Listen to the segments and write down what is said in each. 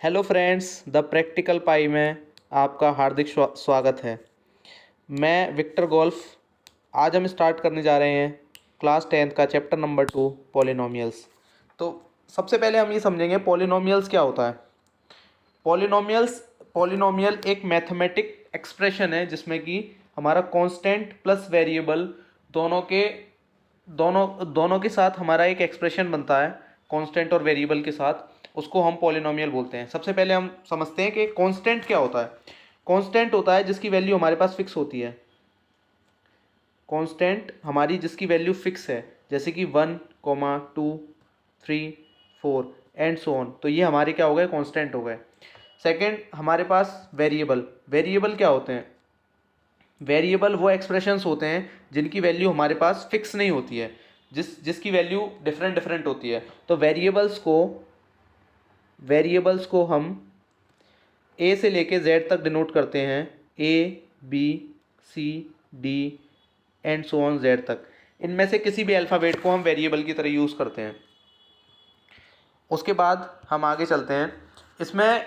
Hello friends, the practical पाई में आपका हार्दिक स्वागत है। मैं विक्टर गोल्फ। आज हम स्टार्ट करने जा रहे हैं क्लास 10th का चैप्टर नंबर 2 पॉलिनोमियल्स। तो सबसे पहले हम ये समझेंगे पॉलिनोमियल्स क्या होता है। पॉलिनोमियल एक मैथमेटिक एक्सप्रेशन है जिसमें कि हमारा कांस्टेंट प्लस वेरिएबल दोनों के दोनों दोनों के साथ हमारा एक एक्सप्रेशन बनता है। कांस्टेंट और वेरिएबल के साथ उसको हम पॉलिनोमियल बोलते हैं। सबसे पहले हम समझते हैं कि कांस्टेंट क्या होता है। कांस्टेंट होता है जिसकी वैल्यू हमारे पास फिक्स होती है। कांस्टेंट हमारी जिसकी वैल्यू फिक्स है, जैसे कि 1, 2, 3, 4 एंड सो ऑन। तो ये हमारे क्या हो गए, कांस्टेंट हो गए। सेकंड, हमारे पास वेरिएबल। वेरिएबल क्या होते हैं? वेरिएबल वो एक्सप्रेशंस होते हैं जिनकी वैल्यू हमारे पास फिक्स नहीं होती है, जिसकी वैल्यू डिफरेंट डिफरेंट होती है। तो वेरिएबल्स को हम ए से लेके जेड तक डिनोट करते हैं। A, B, C, D and so on Z तक। इनमें से किसी भी अल्फ़ाबेट को हम वेरिएबल की तरह यूज़ करते हैं। उसके बाद हम आगे चलते हैं। इसमें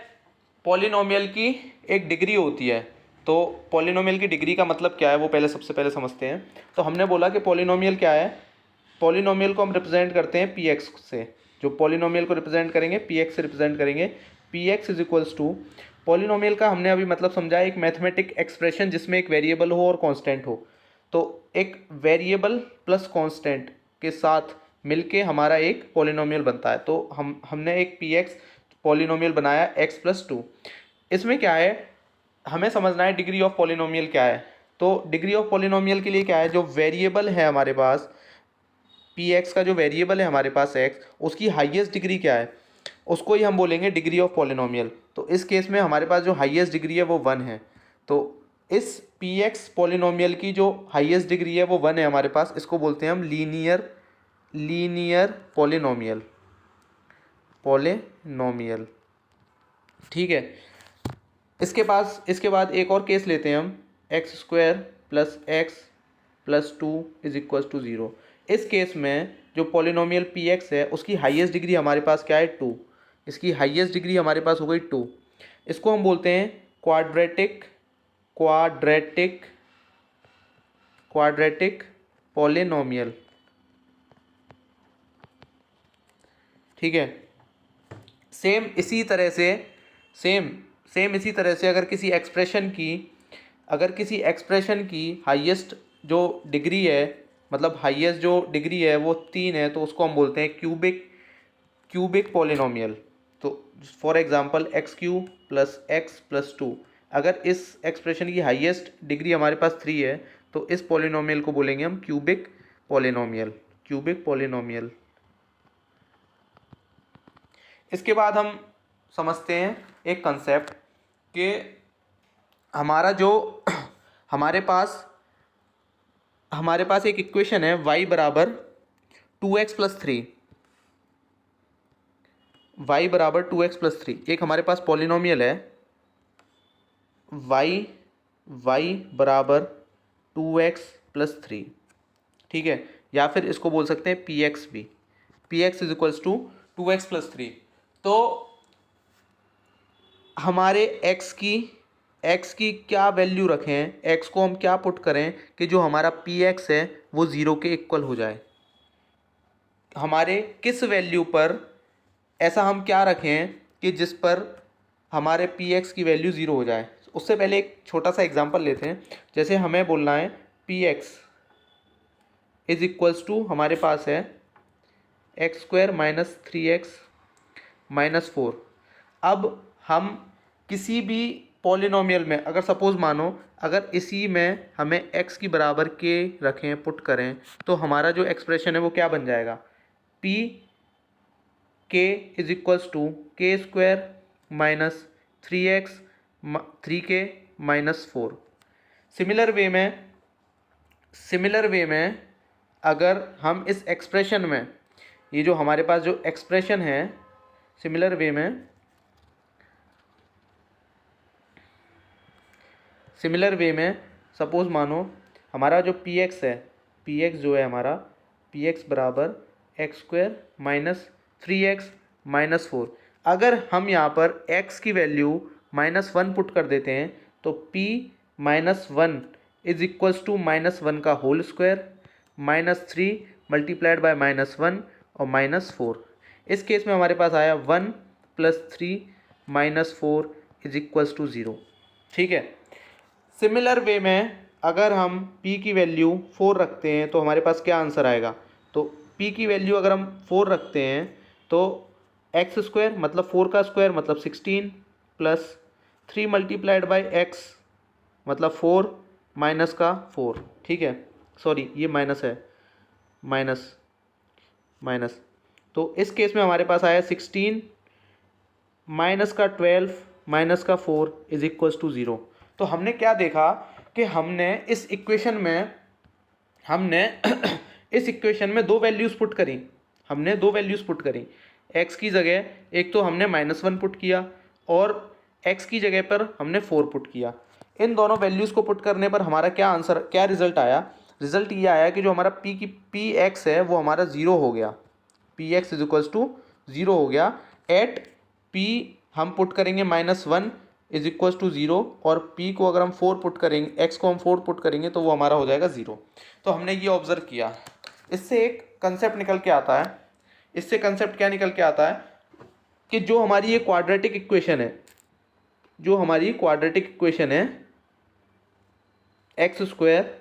पॉलिनोमियल की एक डिग्री होती है। तो पॉलिनोमियल की डिग्री का मतलब क्या है वो सबसे पहले समझते हैं। तो हमने बोला कि पॉलिनोमियल क्या है। पॉलिनोमियल को हम रिप्रेजेंट करते हैं पी एक्स से। जो पॉलिनोमियल को रिप्रेजेंट करेंगे पी एक्स से रिप्रेजेंट करेंगे। P X is equals to, polynomial का हमने अभी मतलब समझा, एक मैथमेटिक एक्सप्रेशन जिसमें एक वेरिएबल हो और कांस्टेंट हो। तो एक वेरिएबल प्लस कांस्टेंट के साथ मिलके हमारा एक पॉलिनोमियल बनता है। तो हमने एक पी एक्स पॉलिनोमियल बनाया x+2। इसमें क्या है, हमें समझना है डिग्री ऑफ पॉलिनोमियल क्या है। तो डिग्री ऑफ पॉलिनोमियल के लिए क्या है, जो वेरिएबल है हमारे पास पी एक्स का, जो वेरिएबल है हमारे पास x, उसकी हाईएस्ट डिग्री क्या है, उसको ही हम बोलेंगे डिग्री ऑफ पॉलिनोमियल। तो इस केस में हमारे पास जो हाईएस्ट डिग्री है वो 1 है। तो इस पी एक्स पॉलिनोमियल की जो हाईएस्ट डिग्री है वो 1 है हमारे पास। इसको बोलते हैं हम लीनियर पॉलिनोमियल। ठीक है। इसके बाद एक और केस लेते हैं हम, x² + x+2 = 0। इस केस में जो पॉलिनोमियल पी एक्स है उसकी हाईएस्ट डिग्री हमारे पास क्या है, 2। इसकी हाईएस्ट डिग्री हमारे पास हो गई 2। इसको हम बोलते हैं क्वाड्रेटिक पॉलिनोमियल। ठीक है। सेम इसी तरह से अगर किसी एक्सप्रेशन की हाईएस्ट जो डिग्री है, मतलब हाईएस्ट जो डिग्री है वो 3 है, तो उसको हम बोलते हैं क्यूबिक पॉलिनोमियल। तो फॉर एग्जांपल x³ + x+2, अगर इस एक्सप्रेशन की हाईएस्ट डिग्री हमारे पास 3 है तो इस पॉलिनोमियल को बोलेंगे हम क्यूबिक पॉलिनोमियल। इसके बाद हम समझते हैं एक कंसेप्ट कि हमारा जो हमारे पास एक इक्वेशन है y बराबर 2x+3। y बराबर 2x+3 एक हमारे पास पॉलिनोमियल है। y बराबर 2x+3। ठीक है। या फिर इसको बोल सकते हैं px भी। px = 2x+3। तो हमारे x की क्या वैल्यू रखें, x को हम क्या पुट करें कि जो हमारा px है वो 0 के इक्वल हो जाए। हमारे किस वैल्यू पर ऐसा हम क्या रखें कि जिस पर हमारे px की वैल्यू 0 हो जाए। उससे पहले एक छोटा सा एग्जांपल लेते हैं। जैसे हमें बोलना है px = हमारे पास है x² - 3x - 4। अब हम किसी भी पॉलिनोमियल में अगर सपोज मानो अगर इसी में हमें x की बराबर k रखें, पुट करें, तो हमारा जो एक्सप्रेशन है वो क्या बन जाएगा, p k = k² - 3k - 4। Similar way में अगर हम इस एक्सप्रेशन में, ये जो हमारे पास जो एक्सप्रेशन है, सिमिलर वे में सपोज मानो हमारा जो px है, px जो है हमारा px बराबर x² - 3x - 4। अगर हम यहाँ पर x की वैल्यू -1 पुट कर देते हैं तो p -1 इज इक्वल्स टू -1 का होल स्क्वायर -3 मल्टीप्लाइड बाय -1 और -4। इस केस में हमारे पास आया 1 + 3 -4 इज इक्वल्स टू 0। ठीक है। सिमिलर वे में अगर हम p की वैल्यू 4 रखते हैं तो हमारे पास क्या आंसर आएगा। तो p की वैल्यू अगर हम 4 रखते हैं तो एक्स स्क्वायर मतलब 4 का स्क्वायर मतलब 16 प्लस 3 मल्टीप्लाइड बाई एक्स मतलब 4 माइनस का 4। ठीक है, सॉरी ये माइनस है, माइनस माइनस। तो इस केस में हमारे पास आया 16 माइनस का 12 माइनस का 4 इज इक्वल्स टू 0। तो हमने क्या देखा कि हमने इस इक्वेशन में दो वैल्यूज़ पुट करी। हमने दो वैल्यूज़ पुट करी। x की जगह एक तो हमने -1 पुट किया और x की जगह पर हमने 4 पुट किया। इन दोनों वैल्यूज़ को पुट करने पर हमारा क्या रिजल्ट आया। रिजल्ट ये आया कि जो हमारा पी एक्स है वो हमारा 0 हो गया। P X is equals to 0 हो गया। एट p हम पुट करेंगे -1 इज इक्वल्स टू 0 और p को अगर हम 4 पुट करेंगे, x को हम 4 पुट करेंगे तो वो हमारा हो जाएगा 0। तो हमने ये ऑब्जर्व किया। इससे एक कंसेप्ट निकल के आता है। इससे कंसेप्ट क्या निकल के आता है कि जो हमारी ये क्वाड्रेटिक इक्वेशन है, एक्स स्क्वायर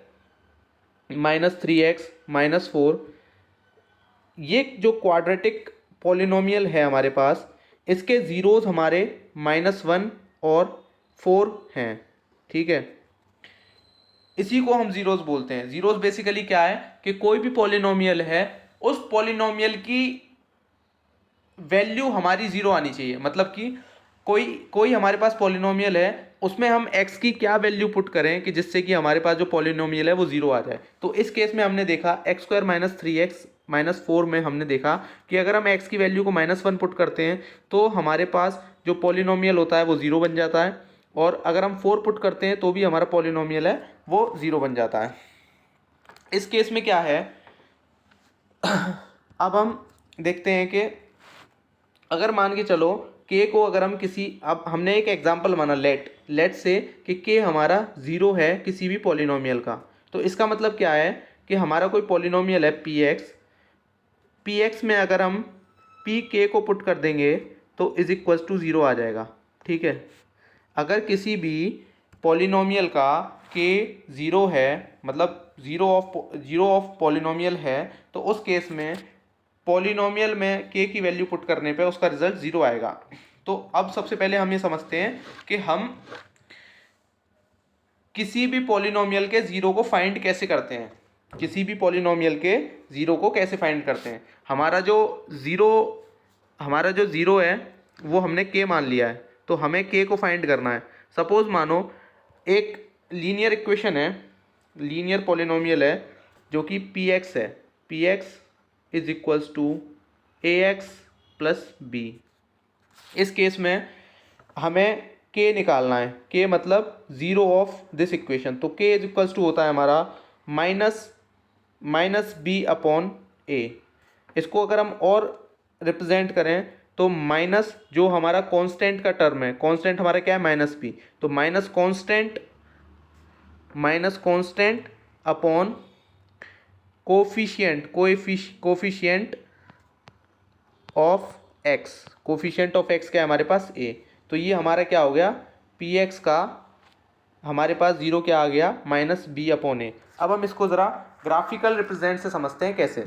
-3x -4, ये जो क्वाड्रेटिक पॉलिनोमियल है हमारे पास, इसके ज़ीरोज़ हमारे -1 और 4 हैं। ठीक है, इसी को हम ज़ीरोज़ बोलते हैं। ज़ीरोज़ बेसिकली क्या है कि कोई भी पॉलिनोमियल है उस पॉलिनोमियल की वैल्यू हमारी 0 आनी चाहिए। मतलब कि कोई हमारे पास पॉलिनोमियल है, उसमें हम x की क्या वैल्यू पुट करें कि जिससे कि हमारे पास जो पॉलिनोमियल है वो 0 आ जाए। तो इस केस में हमने देखा x² - 3x -4 में हमने देखा कि अगर हम x की वैल्यू को -1 पुट करते हैं तो हमारे पास जो पॉलिनोमियल होता है वो 0 बन जाता है, और अगर हम 4 पुट करते हैं तो भी हमारा पॉलिनोमियल है वो 0 बन जाता है। इस केस में क्या है, अब हम देखते हैं कि अगर मान के चलो k को अगर हम अब हमने एक एग्जांपल माना लेट से कि k हमारा 0 है किसी भी पॉलिनोमियल का। तो इसका मतलब क्या है कि हमारा कोई पॉलिनोमियल है px में अगर हम pk को पुट कर देंगे तो इज इक्वल्स टू 0 आ जाएगा। ठीक है, अगर किसी भी पॉलिनोमियल का k 0 है, मतलब जीरो ऑफ पॉलिनोमियल है, तो उस केस में पॉलिनोमियल में k की वैल्यू पुट करने पे उसका रिजल्ट 0 आएगा। तो अब सबसे पहले हम ये समझते हैं कि हम किसी भी पॉलिनोमियल के 0 को फाइंड कैसे करते हैं। किसी भी पॉलिनोमियल के 0 को कैसे फाइंड करते हैं। हमारा जो ज़ीरो है वो हमने k मान लिया है, तो हमें k को फाइंड करना है। सपोज मानो एक लीनियर इक्वेशन है, लीनियर पॉलिनोमियल है जो कि px है। px is equals to ax plus b। इस केस में हमें k निकालना है। k मतलब 0 ऑफ दिस इक्वेशन। तो k इज इक्वल्स टू होता है हमारा माइनस b अपॉन a। इसको अगर हम और रिप्रेजेंट करें तो माइनस जो हमारा कांस्टेंट का टर्म है, कांस्टेंट हमारा क्या है -b, तो minus constant upon coefficient of x। Coefficient of x क्या है हमारे पास a। तो ये हमारा क्या हो गया, px का हमारे पास 0 क्या आ गया -b अपॉन a। अब हम इसको ज़रा ग्राफिकल रिप्रेजेंट से समझते हैं कैसे।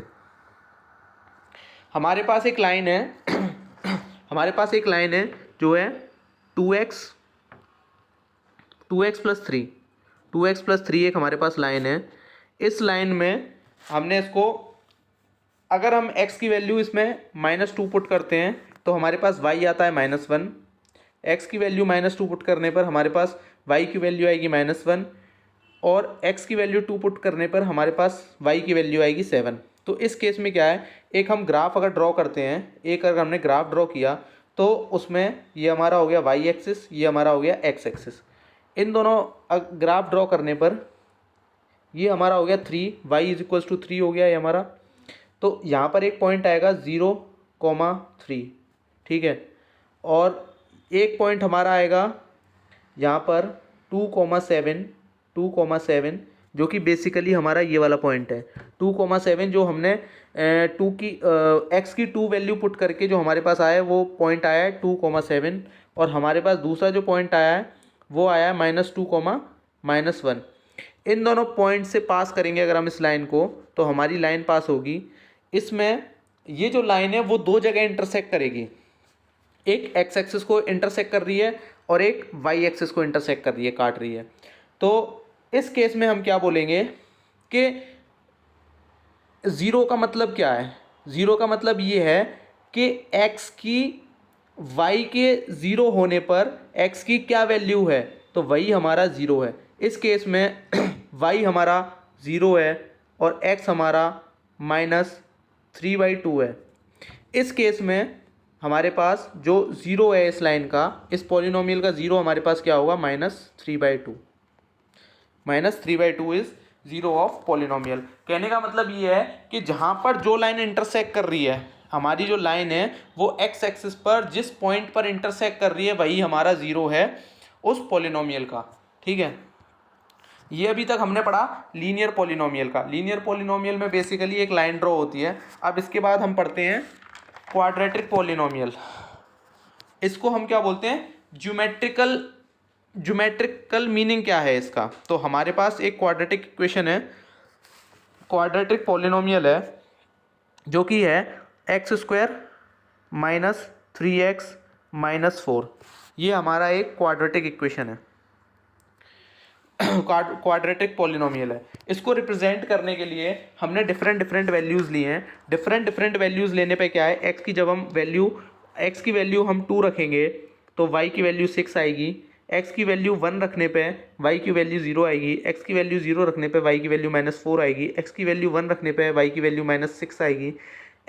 हमारे पास एक लाइन है जो है 2x प्लस 3 एक हमारे पास लाइन है। इस लाइन में हमने इसको, अगर हम x की वैल्यू इसमें -2 पुट करते हैं तो हमारे पास y आता है -1। x की वैल्यू -2 पुट करने पर हमारे पास y की वैल्यू आएगी -1, और x की वैल्यू 2 पुट करने पर हमारे पास y की वैल्यू आएगी 7। तो इस केस में क्या है, एक हम ग्राफ अगर ड्रॉ करते हैं, एक अगर हमने ग्राफ ड्रॉ किया तो उसमें ये हमारा हो गया y एक्सिस, ये हमारा हो गया x एक्सिस। इन दोनों ग्राफ ड्रॉ करने पर ये हमारा हो गया 3, y इज इक्वल्स टू 3 हो गया ये हमारा। तो यहाँ पर एक पॉइंट आएगा 0, 3। ठीक है, और एक पॉइंट हमारा आएगा यहाँ पर 2,7 जो कि बेसिकली हमारा ये वाला पॉइंट है 2,7 जो हमने टू की एक्स की 2 वैल्यू पुट करके जो हमारे पास आया है वो पॉइंट आया है 2,7 और हमारे पास दूसरा जो पॉइंट आया है वो आया है -2,-1। इन दोनों पॉइंट से पास करेंगे अगर हम इस लाइन को तो हमारी लाइन पास होगी। इसमें ये जो लाइन है वो दो जगह इंटरसेक्ट करेगी, एक एक्स एक्सिस को इंटरसेक्ट कर रही है और एक वाई एक्सिस को इंटरसेक्ट कर रही है, काट रही है। तो इस केस में हम क्या बोलेंगे कि ज़ीरो का मतलब क्या है? ज़ीरो का मतलब ये है कि एक्स की वाई के ज़ीरो होने पर एक्स की क्या वैल्यू है, तो वही हमारा ज़ीरो है। इस केस में वाई हमारा ज़ीरो है और एक्स हमारा -3/2 है। इस केस में हमारे पास जो ज़ीरो है इस लाइन का, इस पॉलिनोमियल का ज़ीरो हमारे पास क्या होगा? -3/2। -3/2 इज़ ज़ीरो ऑफ पॉलिनोमियल। कहने का मतलब ये है कि जहाँ पर जो लाइन इंटरसेक्ट कर रही है, हमारी जो लाइन है वो एक्स एक्सिस पर जिस पॉइंट पर इंटरसेक्ट कर रही है वही हमारा ज़ीरो है उस पॉलिनोमियल का। ठीक है, ये अभी तक हमने पढ़ा लीनियर पॉलिनोमियल का। लीनियर पॉलिनोमियल में बेसिकली एक लाइन ड्रॉ होती है। अब इसके बाद हम पढ़ते हैं क्वाड्रेटिक पॉलिनोमियल। इसको हम क्या बोलते हैं? ज्योमेट्रिकल मीनिंग क्या है इसका? तो हमारे पास एक क्वाड्रेटिक इक्वेशन है, क्वाड्रेटिक पॉलिनोमियल है जो कि है x² - 3x - 4। ये हमारा एक क्वाड्रेटिक इक्वेशन है, क्वाड्रेटिक पॉलिनोमियल है। इसको रिप्रेजेंट करने के लिए हमने डिफरेंट वैल्यूज़ लिए हैं। डिफरेंट वैल्यूज़ लेने पे क्या है, एक्स की वैल्यू हम 2 रखेंगे तो y की वैल्यू 6 आएगी। x की वैल्यू 1 रखने पे y की वैल्यू 0 आएगी। x की वैल्यू 0 रखने पे y की वैल्यू -4 आएगी। x की वैल्यू 1 रखने पे y की वैल्यू -6 आएगी।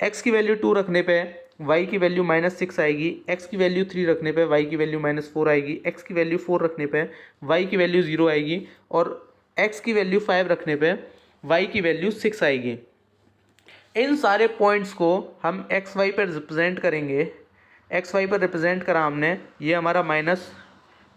x की वैल्यू 2 रखने पे y की वैल्यू -6 आएगी। x की वैल्यू 3 रखने पे y की वैल्यू -4 आएगी। x की वैल्यू 4 रखने पे y की वैल्यू 0 आएगी और x की वैल्यू 5 रखने पे y की वैल्यू 6 आएगी। इन सारे पॉइंट्स को हम एक्स वाई पर रिप्रेजेंट करेंगे। एक्स वाई पर रिप्रेजेंट करा हमने, ये हमारा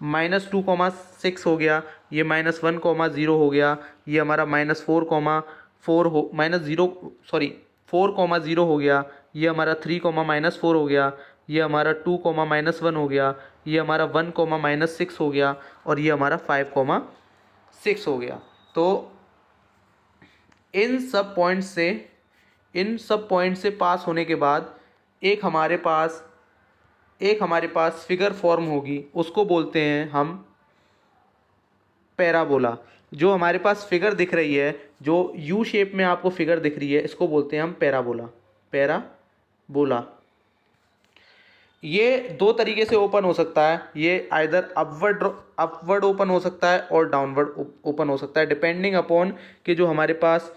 -2,6 हो गया, ये -1,0 हो गया, ये हमारा -4,0 हो गया, ये हमारा 3,-4 हो गया, ये हमारा 2,-1 हो गया, ये हमारा 1,-6 हो गया और ये हमारा 5,6 हो गया। तो इन सब पॉइंट से पास होने के बाद एक हमारे पास फिगर फॉर्म होगी, उसको बोलते हैं हम पैराबोला। जो हमारे पास फिगर दिख रही है, जो यू शेप में आपको फिगर दिख रही है, इसको बोलते हैं हम पैराबोला। ये दो तरीके से ओपन हो सकता है, ये आइदर अपवर्ड ओपन हो सकता है और डाउनवर्ड ओपन हो सकता है, डिपेंडिंग अपॉन कि जो हमारे पास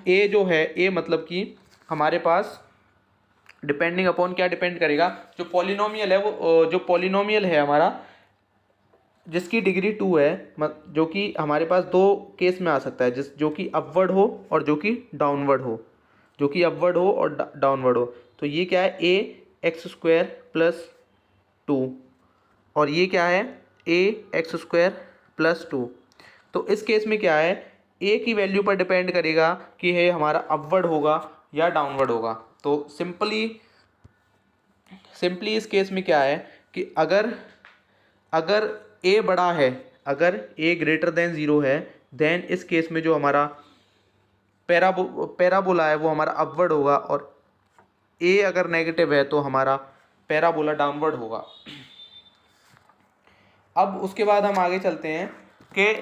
ए जो है, ए मतलब कि हमारे पास डिपेंडिंग अपॉन क्या डिपेंड करेगा, जो पॉलिनोमियल है वो जो पॉलिनोमियल है हमारा जिसकी डिग्री 2 है, जो कि हमारे पास दो केस में आ सकता है, जो कि अपवर्ड हो और जो कि डाउनवर्ड हो, तो ये क्या है, ax² + 2 और ये क्या है, ax² + 2। तो इस केस में क्या है, ए की वैल्यू पर डिपेंड करेगा कि ये हमारा अपवर्ड होगा या डाउनवर्ड होगा। तो सिंपली इस केस में क्या है कि अगर ए बड़ा है, अगर ए ग्रेटर देन 0 है, देन इस केस में जो हमारा पैराबोला है वो हमारा अपवर्ड होगा और ए अगर नेगेटिव है तो हमारा पैराबोला डाउनवर्ड होगा। अब उसके बाद हम आगे चलते हैं कि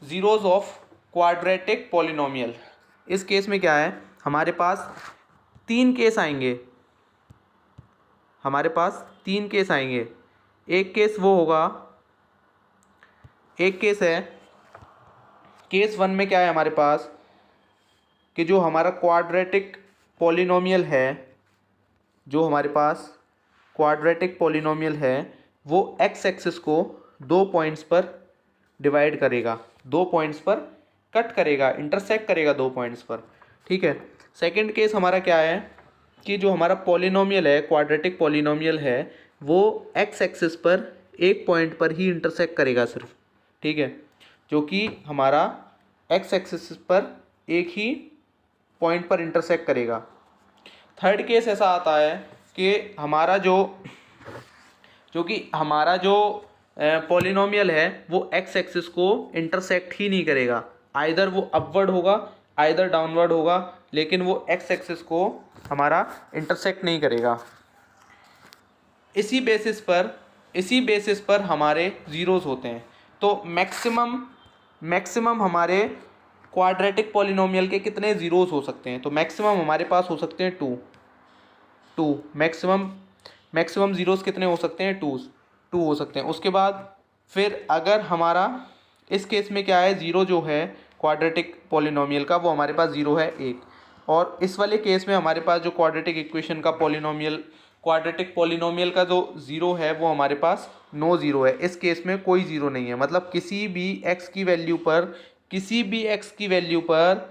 ज़ीरोज़ ऑफ क्वाड्रेटिक पॉलिनोमियल। इस केस में क्या है, हमारे पास तीन केस आएंगे। एक केस वो होगा, एक केस है, केस 1 में क्या है हमारे पास कि जो हमारा क्वाड्रेटिक पॉलिनोमियल है, वो एक्स एक्सिस को दो पॉइंट्स पर डिवाइड करेगा, दो पॉइंट्स पर कट करेगा, इंटरसेक्ट करेगा दो पॉइंट्स पर। ठीक है, सेकंड केस हमारा क्या है कि जो हमारा पॉलिनोमियल है, क्वाड्रेटिक पॉलिनोमियल है, वो एक्स एक्सिस पर एक पॉइंट पर ही इंटरसेक्ट करेगा सिर्फ, ठीक है, जो कि हमारा एक्स एक्सिस पर एक ही पॉइंट पर इंटरसेक्ट करेगा। थर्ड केस ऐसा आता है कि हमारा जो पॉलिनोमियल है वो एक्स एक्सिस को इंटरसेक्ट ही नहीं करेगा, आइदर वो अपवर्ड होगा आइदर डाउनवर्ड होगा, लेकिन वो एक्स एक्सिस को हमारा इंटरसेक्ट नहीं करेगा। इसी बेसिस पर हमारे ज़ीरोज़ होते हैं। तो मैक्सिमम हमारे क्वाड्रेटिक पॉलिनोमियल के कितने ज़ीरोज़ हो सकते हैं? तो मैक्सिमम हमारे पास हो सकते हैं टू। मैक्सिमम ज़ीरोज़ कितने हो सकते हैं? टू हो सकते हैं। उसके बाद फिर अगर हमारा इस केस में क्या है, ज़ीरो जो है क्वाड्रेटिक पॉलिनोमियल का वो हमारे पास ज़ीरो है एक, और इस वाले केस में हमारे पास जो क्वाड्रेटिक इक्वेशन का क्वाड्रेटिक पॉलिनोमियल का जो ज़ीरो है वो हमारे पास नो ज़ीरो है। इस केस में कोई ज़ीरो नहीं है, मतलब किसी भी एक्स की वैल्यू पर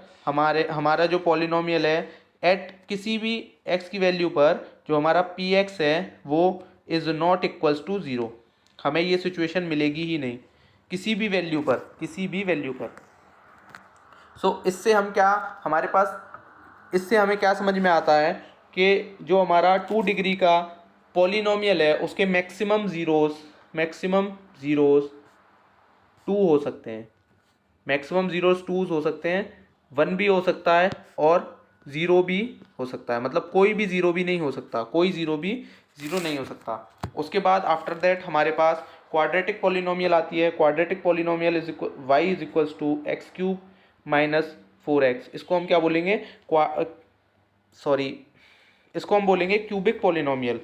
हमारा जो पॉलिनोमियल है एट किसी भी एक्स की वैल्यू पर जो हमारा पी एक्स है वो is not equals to zero. हमें ये सिचुएशन मिलेगी ही नहीं किसी भी वैल्यू पर। सो इससे हमें क्या समझ में आता है कि जो हमारा 2 डिग्री का पॉलिनोमियल है उसके मैक्सिमम ज़ीरोज़ 2 हो सकते हैं। मैक्सिमम ज़ीरोज़ 2 हो सकते हैं, 1 भी हो सकता है और 0 भी हो सकता है, मतलब कोई भी ज़ीरो नहीं हो सकता। उसके बाद आफ्टर दैट हमारे पास क्वाड्रेटिक पॉलिनोमियल आती है। Quadratic polynomial y is equals to X cube minus 4x। इसको हम क्या बोलेंगे? इसको हम बोलेंगे cubic polynomial.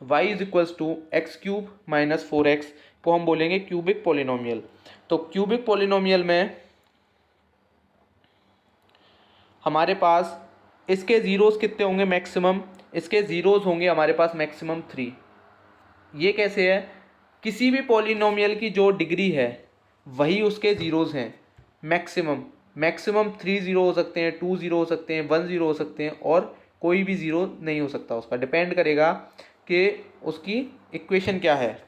y is equals to X cube minus 4x को हम बोलेंगे क्यूबिक पॉलिनोमियल। तो क्यूबिक पॉलिनोमियल में हमारे पास इसके ज़ीरोज़ कितने होंगे? मैक्सिमम इसके ज़ीरोज़ होंगे हमारे पास मैक्सिमम 3। ये कैसे है? किसी भी पॉलिनोमियल की जो डिग्री है वही उसके ज़ीरोज़ हैं। मैक्सिमम 3 ज़ीरो हो सकते हैं, 2 ज़ीरो हो सकते हैं, 1 ज़ीरो हो सकते हैं, और कोई भी ज़ीरो नहीं हो सकता। उसका डिपेंड करेगा कि उसकी इक्वेशन क्या है।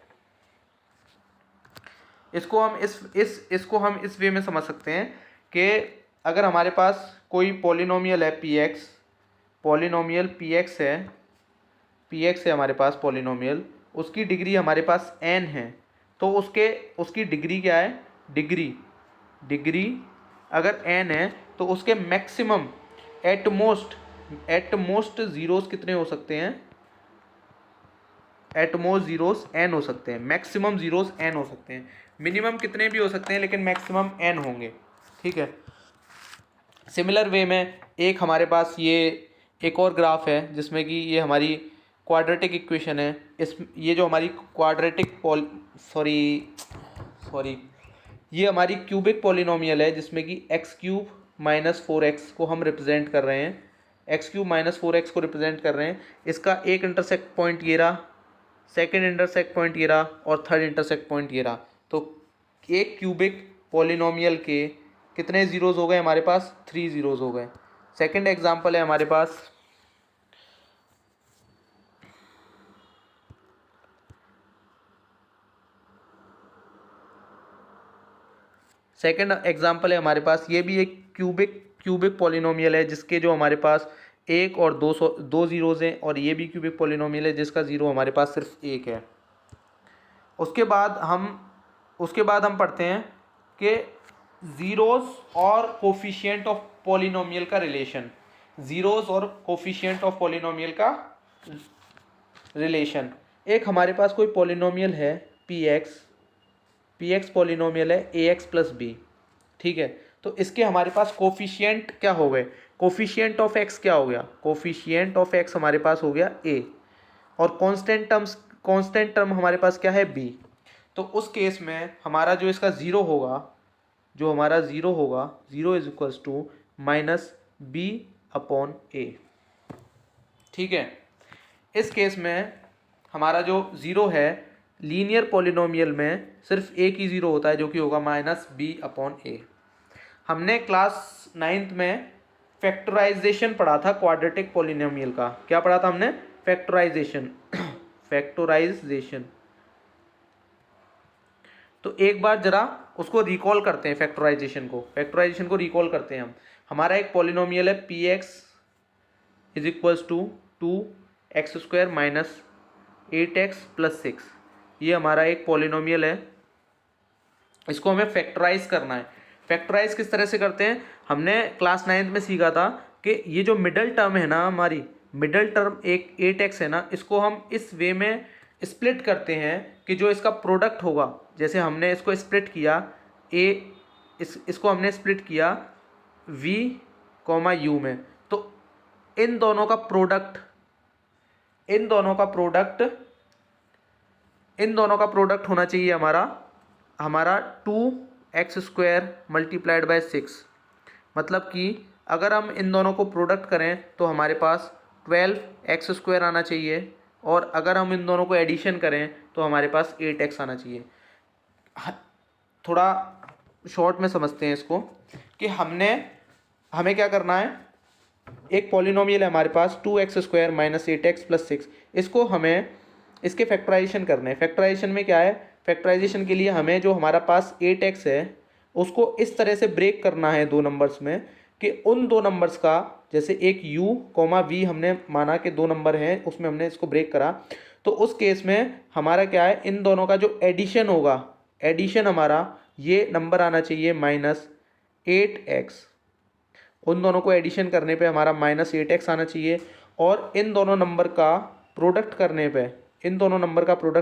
इसको हम इस वे में समझ सकते हैं कि अगर हमारे पास कोई पॉलिनोमियल है पी एक्स है हमारे पास पॉलिनोमियल, उसकी डिग्री हमारे पास n है, तो उसकी डिग्री क्या है? डिग्री अगर n है तो उसके मैक्सिमम एट मोस्ट ज़ीरोज़ कितने हो सकते हैं? एट मोस्ट ज़ीरोज़ n हो सकते हैं। मैक्सिमम ज़ीरोज़ n हो सकते हैं। मिनिमम कितने भी हो सकते हैं लेकिन मैक्सिमम n होंगे, ठीक है। सिमिलर वे में एक हमारे पास ये एक और ग्राफ है जिसमें कि ये हमारी क्वाड्रेटिक इक्वेशन है। ये जो हमारी ये हमारी क्यूबिक पॉलिनोमियल है जिसमें कि एक्स क्यूब माइनस 4x को हम रिप्रेजेंट कर रहे हैं। एक्स क्यूब माइनस 4x को रिप्रेजेंट कर रहे हैं। इसका एक इंटरसेक्ट पॉइंट ये रहा, सेकेंड इंटरसेक्ट पॉइंट ये रहा, और थर्ड इंटरसेक्ट पॉइंट ये रहा। तो एक क्यूबिक पॉलिनोमियल के कितने ज़ीरोज़ हो गए हमारे पास? 3 ज़ीरोज़ हो गए। सेकेंड एग्जाम्पल है हमारे पास ये भी एक क्यूबिक पॉलिनोमियल है जिसके जो हमारे पास एक और दो ज़ीरोज़ हैं, और ये भी क्यूबिक पॉलिनोमियल है जिसका ज़ीरो हमारे पास सिर्फ एक है। उसके बाद हम पढ़ते हैं कि ज़ीरोज़ और कोफिशिएंट ऑफ पॉलिनोमियल का रिलेशन। एक हमारे पास कोई पॉलिनोमियल है पी एक्स पॉलिनोमियल है ax प्लस बी, ठीक है। तो इसके हमारे पास कोफिशिएंट क्या हो गए? कोफिशिएंट ऑफ x क्या हो गया? कोफिशिएंट ऑफ x हमारे पास हो गया a, और कांस्टेंट टर्म हमारे पास क्या है? b। तो उस केस में हमारा जो इसका ज़ीरो होगा, zero is equals to minus B upon A, ठीक है। इस केस में हमारा जो ज़ीरो है लीनियर पॉलिनोमियल में सिर्फ एक ही ज़ीरो होता है जो कि होगा माइनस बी अपॉन ए। हमने क्लास 9th में फैक्टराइजेशन पढ़ा था क्वाड्रेटिक पॉलिनोमियल का। क्या पढ़ा था हमने? Factorisation factorisation. तो एक बार जरा उसको रिकॉल करते हैं, फैक्टराइजेशन को रिकॉल करते हैं हम। हमारा एक पॉलिनोमियल है P X is equals to 2x² minus 8x plus 6। ये हमारा एक पॉलिनोमियल है, इसको हमें फैक्टराइज करना है। फैक्टराइज किस तरह से करते हैं? हमने क्लास 9th में सीखा था कि ये जो मिडल टर्म है ना, हमारी मिडल टर्म एक 8x है ना, इसको हम इस वे में स्प्लिट करते हैं कि जो इसका प्रोडक्ट होगा, जैसे हमने इसको स्प्लिट किया इसको हमने स्प्लिट किया v, u में, तो इन दोनों का प्रोडक्ट होना चाहिए हमारा 2x² मल्टीप्लाइड बाय 6। मतलब कि अगर हम इन दोनों को प्रोडक्ट करें तो हमारे पास 12x² आना चाहिए, और अगर हम इन दोनों को एडिशन करें तो हमारे पास 8x आना चाहिए। थोड़ा शॉर्ट में समझते हैं इसको कि हमें क्या करना है। एक पॉलिनोमियल है हमारे पास 2x² माइनस 8x प्लस 6, इसको हमें इसके फैक्टराइजेशन करने हैं। फैक्टराइजेशन में क्या है? फैक्टराइजेशन के लिए हमें जो हमारा पास 8x है उसको इस तरह से ब्रेक करना है दो नंबर्स में कि उन दो नंबर्स का, जैसे एक u, v हमने माना कि दो नंबर हैं, उसमें हमने इसको ब्रेक करा, तो उस केस में हमारा क्या है, इन दोनों का जो एडिशन होगा, एडिशन हमारा ये नंबर आना चाहिए -8x। उन दोनों को एडिशन करने पे हमारा -8x आना चाहिए, और इन दोनों नंबर का प्रोडक्ट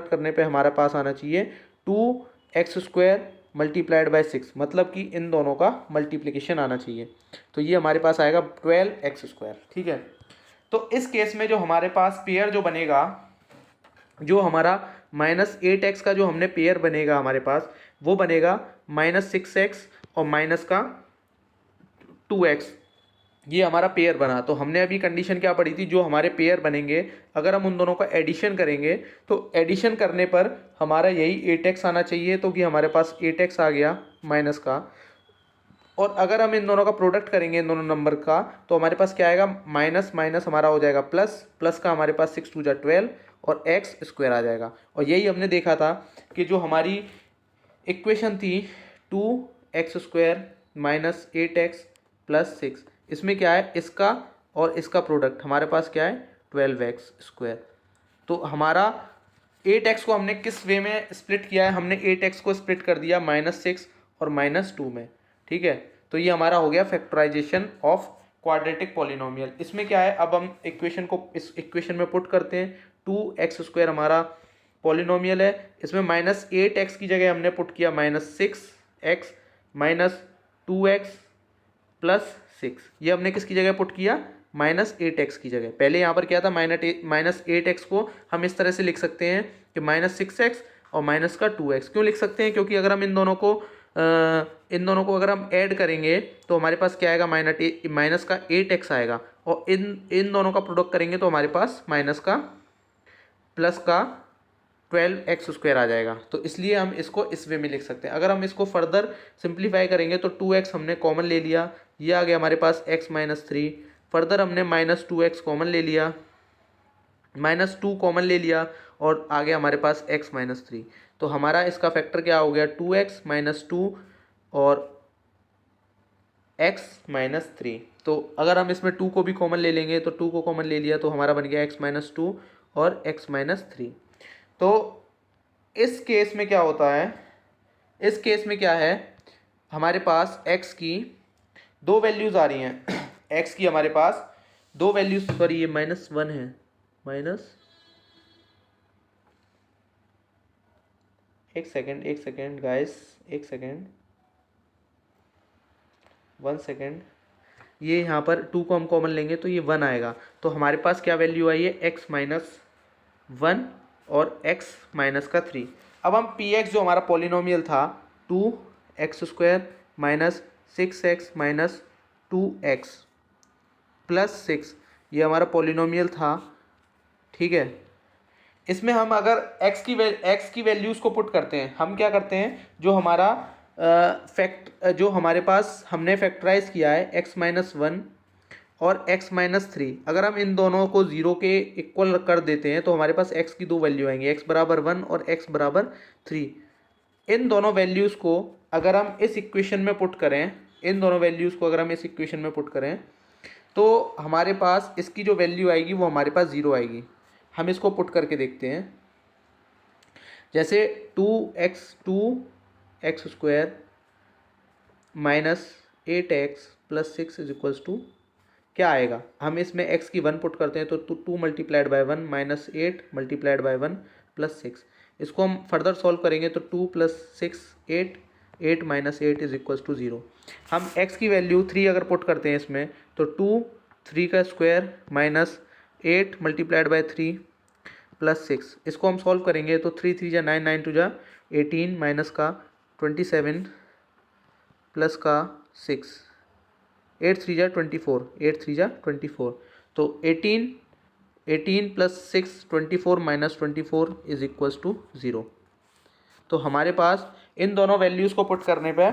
करने पे हमारे पास आना चाहिए 2x² मल्टीप्लाइड बाय 6, मतलब कि इन दोनों का मल्टीप्लिकेशन आना चाहिए। तो ये हमारे पास आएगा 12x²। ठीक है, तो इस केस में जो हमारे पास पेयर जो बनेगा, जो हमारा -8x का जो हमने पेयर बनेगा हमारे पास, वो बनेगा -6x और माइनस का 2x। ये हमारा पेयर बना। तो हमने अभी कंडीशन क्या पढ़ी थी? जो हमारे पेयर बनेंगे, अगर हम उन दोनों का एडिशन करेंगे तो एडिशन करने पर हमारा यही 8x आना चाहिए, तो कि हमारे पास 8x आ गया माइनस का। और अगर हम इन दोनों का प्रोडक्ट करेंगे, इन दोनों नंबर का, तो हमारे पास क्या आएगा? माइनस माइनस हमारा हो जाएगा प्लस, प्लस का हमारे पास 6 × 2 = 12 और x² आ जाएगा। और यही हमने देखा था कि जो हमारी इक्वेशन थी 2x² माइनस 8x प्लस 6, इसमें क्या है? इसका और इसका प्रोडक्ट हमारे पास क्या है? 12x²। तो हमारा 8x को हमने किस वे में स्प्लिट किया है? हमने 8x को स्प्लिट कर दिया -6 और -2 में। ठीक है, तो ये हमारा हो गया फैक्टराइजेशन ऑफ क्वाड्रेटिक पॉलिनोमियल। इसमें क्या है, अब हम इक्वेशन को इस इक्वेशन में पुट करते हैं। 2x² हमारा पॉलिनोमियल है, इसमें -8x की जगह हमने पुट किया -6x माइनस 2x प्लस 6। ये हमने किसकी जगह पुट किया? -8x की जगह। पहले यहाँ पर क्या था? -8x को हम इस तरह से लिख सकते हैं कि -6x और माइनस का 2x। क्यों लिख सकते हैं? क्योंकि अगर हम इन दोनों को अगर हम ऐड करेंगे तो हमारे पास क्या आएगा? माइनस का 8x आएगा, और इन दोनों का प्रोडक्ट करेंगे तो हमारे पास माइनस का प्लस का 12x² आ जाएगा। तो इसलिए हम इसको इस वे में लिख सकते हैं। अगर हम इसको फर्दर सिंप्लीफाई करेंगे तो 2x हमने कॉमन ले लिया, ये आ गया हमारे पास x - 3। फर्दर हमने -2x कॉमन ले लिया, -2 कॉमन ले लिया, और आ गया हमारे पास x - 3। तो हमारा इसका फैक्टर क्या हो गया? 2x - 2 और x - 3। तो अगर हम इसमें 2 को भी कॉमन ले लेंगे, तो 2 को कॉमन ले लिया तो हमारा बन गया x - 2 और x - 3। तो इस केस में क्या होता है? इस केस में क्या है, हमारे पास x की दो वैल्यूज़ आ रही हैं। x की हमारे पास दो वैल्यूज, सॉरी ये -1 है, एक सेकेंड गाइस, एक सेकेंड, 1 सेकेंड। ये यहाँ पर 2 को हम कॉमन लेंगे तो ये 1 आएगा। तो हमारे पास क्या वैल्यू आई है? x - 1 और x - 3। अब हम px जो हमारा पॉलिनोमियल था 2x² minus 6x minus 2x plus 6, ये हमारा पॉलिनोमियल था। ठीक है, इसमें हम अगर x की वैल्यूज़ को पुट करते हैं, हम क्या करते हैं, जो हमारा जो हमारे पास हमने फैक्टराइज किया है x - 1, और x माइनस थ्री, अगर हम इन दोनों को 0 के इक्वल कर देते हैं तो हमारे पास x की दो वैल्यू आएंगी, x बराबर 1 और x बराबर 3। इन दोनों वैल्यूज़ को अगर हम इस इक्वेशन में पुट करें, इन दोनों वैल्यूज़ को अगर हम इस इक्वेशन में पुट करें तो हमारे पास इसकी जो वैल्यू आएगी वो हमारे पास 0 आएगी। हम इसको पुट करके देखते हैं। जैसे 2x square minus 8x plus 6 is equals to क्या आएगा, हम इसमें x की 1 पुट करते हैं तो 2 multiplied by 1 minus 8 multiplied by 1 plus 6। इसको हम फर्दर सॉल्व करेंगे तो 2 plus 6 8, 8 minus 8 is equals to 0। हम x की वैल्यू 3 अगर पुट करते हैं इसमें तो 2 3 का square minus 8 multiplied by 3 plus 6। इसको हम सॉल्व करेंगे तो 3 3 जा 9, 9 2 जा 18 माइनस का 27 प्लस का 6, 8 3 जा 24, 8 3 जा 24। तो 18 plus 6 24 minus 24 is equals to 0। तो हमारे पास इन दोनों वैल्यूज़ को पुट करने पे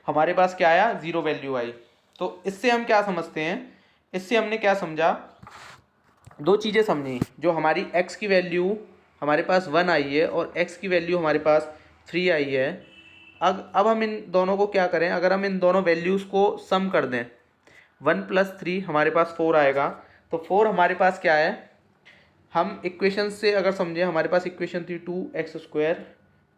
हमारे पास क्या आया, 0 वैल्यू आई। तो इससे हम क्या समझते हैं, इससे हमने क्या समझा, दो चीज़ें समझी। जो हमारी x की वैल्यू हमारे पास 1 आई है और x की वैल्यू हमारे पास 3 आई है। अब हम इन दोनों को क्या करें, अगर हम इन दोनों वैल्यूज़ को सम कर दें, 1 प्लस 3 हमारे पास 4 आएगा। तो 4 हमारे पास क्या है, हम इक्वेशन से अगर समझें, हमारे पास इक्वेशन थी 2x square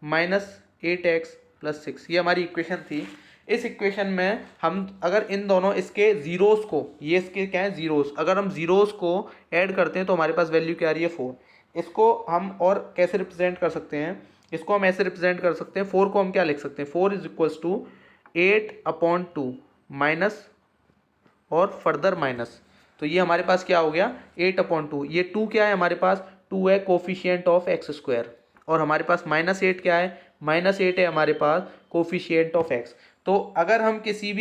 minus 8x plus 6, ये हमारी इक्वेशन थी। इस इक्वेशन में हम अगर इन दोनों इसके ज़ीरोज़ को, ये इसके क्या है ज़ीरोज़, अगर हम ज़ीरोज़ को ऐड करते हैं तो हमारे पास वैल्यू क्या आ रही है 4। इसको हम और कैसे रिप्रेजेंट कर सकते हैं, इसको हम ऐसे रिप्रेजेंट कर सकते हैं, 4 को हम क्या लिख सकते हैं, 4 इज इक्वल्स टू 8/2 माइनस और फर्दर माइनस। तो ये हमारे पास क्या हो गया 8/2। ये 2 क्या है हमारे पास, 2 है कोफिशिएंट ऑफ x स्क्वायर, और हमारे पास -8 क्या है, -8 है हमारे पास कोफिशिएंट ऑफ x। तो अगर हम किसी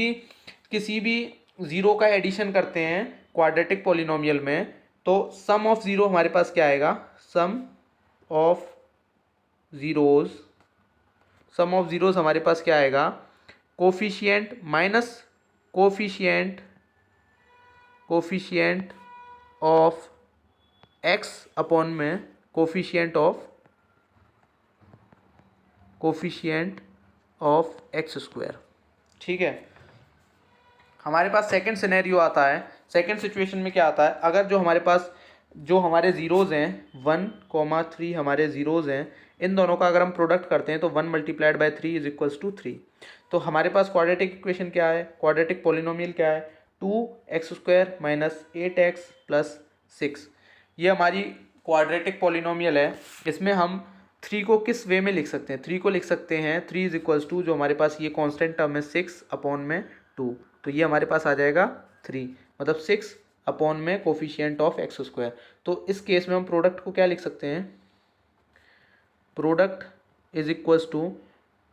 भी ज़ीरो का एडिशन करते हैं क्वाड्रेटिक पॉलिनोमियल में तो सम ऑफ ज़ीरो हमारे पास क्या आएगा, सम ऑफ ज़ीरोज़ हमारे पास क्या आएगा, coefficient minus coefficient of x upon में कोफिशिएंट ऑफ x स्क्वायर। ठीक है। हमारे पास सेकंड सिनेरियो आता है। सेकंड सिचुएशन में क्या आता है, अगर जो हमारे ज़ीरोज़ हैं 1,3 हमारे ज़ीरोज़ हैं, इन दोनों का अगर हम प्रोडक्ट करते हैं तो 1 multiplied by 3 is equals to 3। तो हमारे पास क्वाड्रेटिक इक्वेशन क्या है, क्वाड्रेटिक पॉलिनोमियल क्या है, 2x square minus 8x plus 6। ये हमारी क्वाड्रेटिक पॉलिनोमियल है। इसमें हम 3 को किस वे में लिख सकते हैं, 3 को लिख सकते हैं 3 इज इक्वल्स टू, जो हमारे पास ये कांस्टेंट टर्म है 6 अपॉन में 2, तो ये हमारे पास आ जाएगा 3, मतलब 6 अपॉन में कोफिशिएंट ऑफ x स्क्वायर। तो इस केस में हम प्रोडक्ट को क्या लिख सकते हैं, product is equals to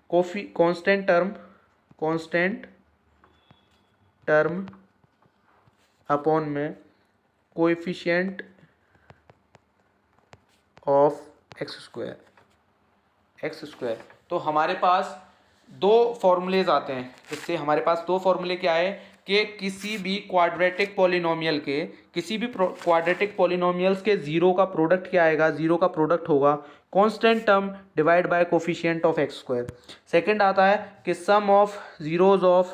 constant term upon में कोएफिशिएंट ऑफ x स्क्वायर। तो हमारे पास दो फॉर्मूलेज आते हैं। इससे हमारे पास दो फॉर्मूले क्या है कि किसी भी क्वाड्रेटिक पॉलिनोमियल्स के जीरो का प्रोडक्ट क्या आएगा, जीरो का प्रोडक्ट होगा constant term divide by coefficient of x square. Second आता है कि sum of zeros of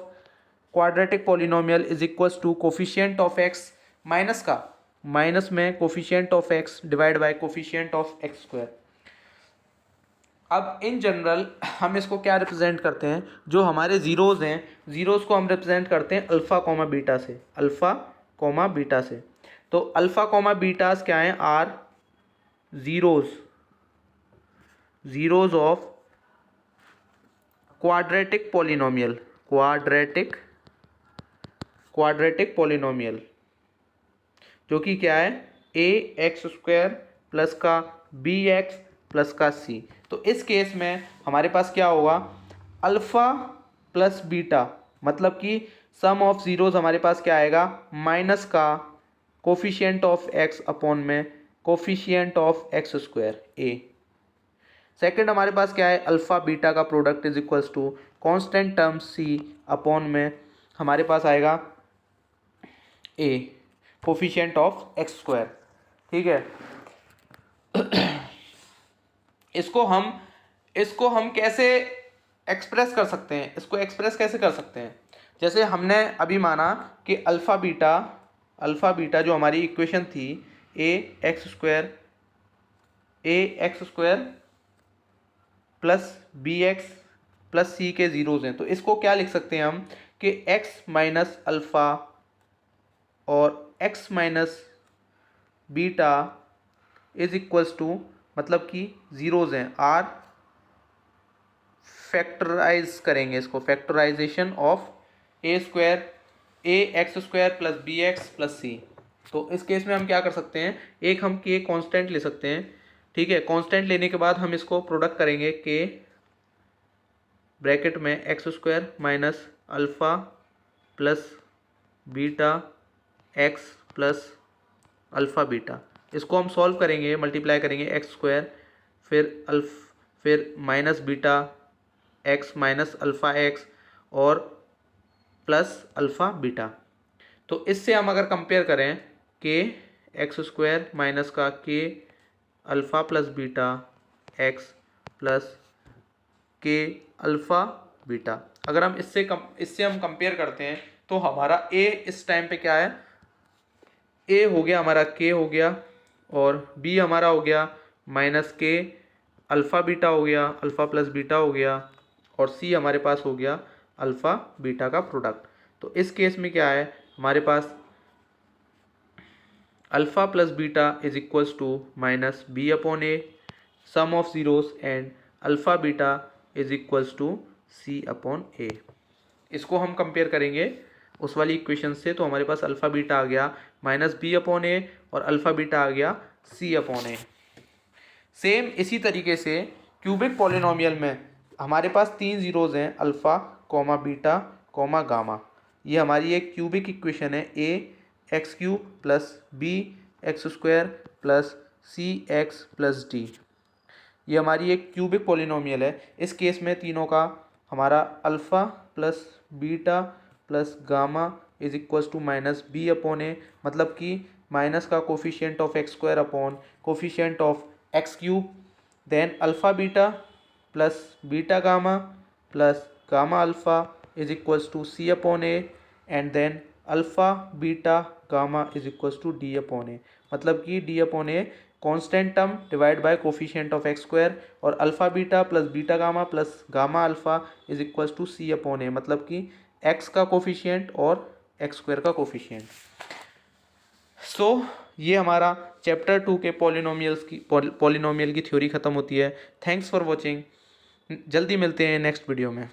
quadratic polynomial is equals to coefficient of x minus में coefficient of x divide by coefficient of x square. अब इन general हम इसको क्या represent करते हैं, जो हमारे ज़ीरोज़ हैं, ज़ीरोज़ को हम रिप्रेजेंट करते हैं अल्फ़ा कॉमा बीटा से। तो अल्फ़ा कॉमा बीटास क्या हैं, are zeros of quadratic polynomial, जो कि क्या है ax स्क्वायर प्लस का bx प्लस का c। तो इस केस में हमारे पास क्या होगा, अल्फ़ा प्लस बीटा, मतलब कि सम ऑफ ज़ीरोज़ हमारे पास क्या आएगा, माइनस का कोफिशिएंट ऑफ x अपॉन में coefficient of x square a। Second हमारे पास क्या है, अल्फ़ा बीटा का product is equals to constant term c upon में हमारे पास आएगा a। Coefficient of X square. ठीक है, इसको हम कैसे एक्सप्रेस कर सकते हैं, इसको एक्सप्रेस कैसे कर सकते हैं? जैसे हमने अभी माना कि अल्फ़ा बीटा जो हमारी इक्वेशन थी A X square plus B X plus C के ज़ीरोज़ हैं, तो इसको क्या लिख सकते हैं हम कि एक्स माइनस अल्फ़ा और X minus beta is equals to, मतलब कि ज़ीरोज़ हैं, आर फैक्टराइज करेंगे इसको, factorization of A X square plus B X plus C. तो इस केस में हम क्या कर सकते हैं, एक हम के कांस्टेंट ले सकते हैं। ठीक है, कांस्टेंट लेने के बाद हम इसको प्रोडक्ट करेंगे के ब्रैकेट में x square minus alpha plus beta x plus alpha beta, इसको हम सॉल्व करेंगे, मल्टीप्लाई करेंगे एक्स स्क्वायर फिर minus beta x minus alpha x और प्लस अल्फ़ा बीटा। तो इससे हम अगर कंपेयर करें के एक्स स्क्वायर माइनस का के alpha plus beta x plus के अल्फ़ा बीटा, अगर हम इससे हम कंपेयर करते हैं तो हमारा ए इस टाइम पे क्या है, ए हो गया हमारा के हो गया और बी हमारा हो गया माइनस के अल्फ़ा बीटा हो गया, अल्फ़ा प्लस बीटा हो गया और सी हमारे पास हो गया अल्फ़ा बीटा का प्रोडक्ट। तो इस केस में क्या है, हमारे पास alpha plus beta is equals to minus B upon A sum of zeros and alpha beta is equals to C upon A. इसको हम कंपेयर करेंगे उस वाली इक्वेशन से, तो हमारे पास अल्फ़ा बीटा आ गया माइनस बी अपॉन ए और अल्फ़ा बीटा आ गया सी अपॉन ए। सेम इसी तरीके से क्यूबिक पॉलिनोमियल में हमारे पास तीन ज़ीरोज़ हैं, alpha comma beta comma gamma. ये हमारी एक क्यूबिक इक्वेशन है, A X cube plus B X square plus C X plus D. ये हमारी एक क्यूबिक पॉलिनोमियल है। इस केस में तीनों का हमारा alpha plus beta plus gamma is equals to minus B upon A, मतलब कि माइनस का coefficient of X square upon coefficient of X cube, then alpha beta plus beta gamma plus gamma alpha is equals to C upon A and then alpha beta gamma is equals to D upon A, मतलब कि D upon A constant term divide by coefficient of X square और alpha beta plus beta gamma plus gamma alpha is equals to C upon A, मतलब कि X का coefficient और X square का coefficient. So ये हमारा chapter 2 के polynomial की थ्योरी ख़त्म होती है। थैंक्स फॉर वॉचिंग, जल्दी मिलते हैं नेक्स्ट वीडियो में।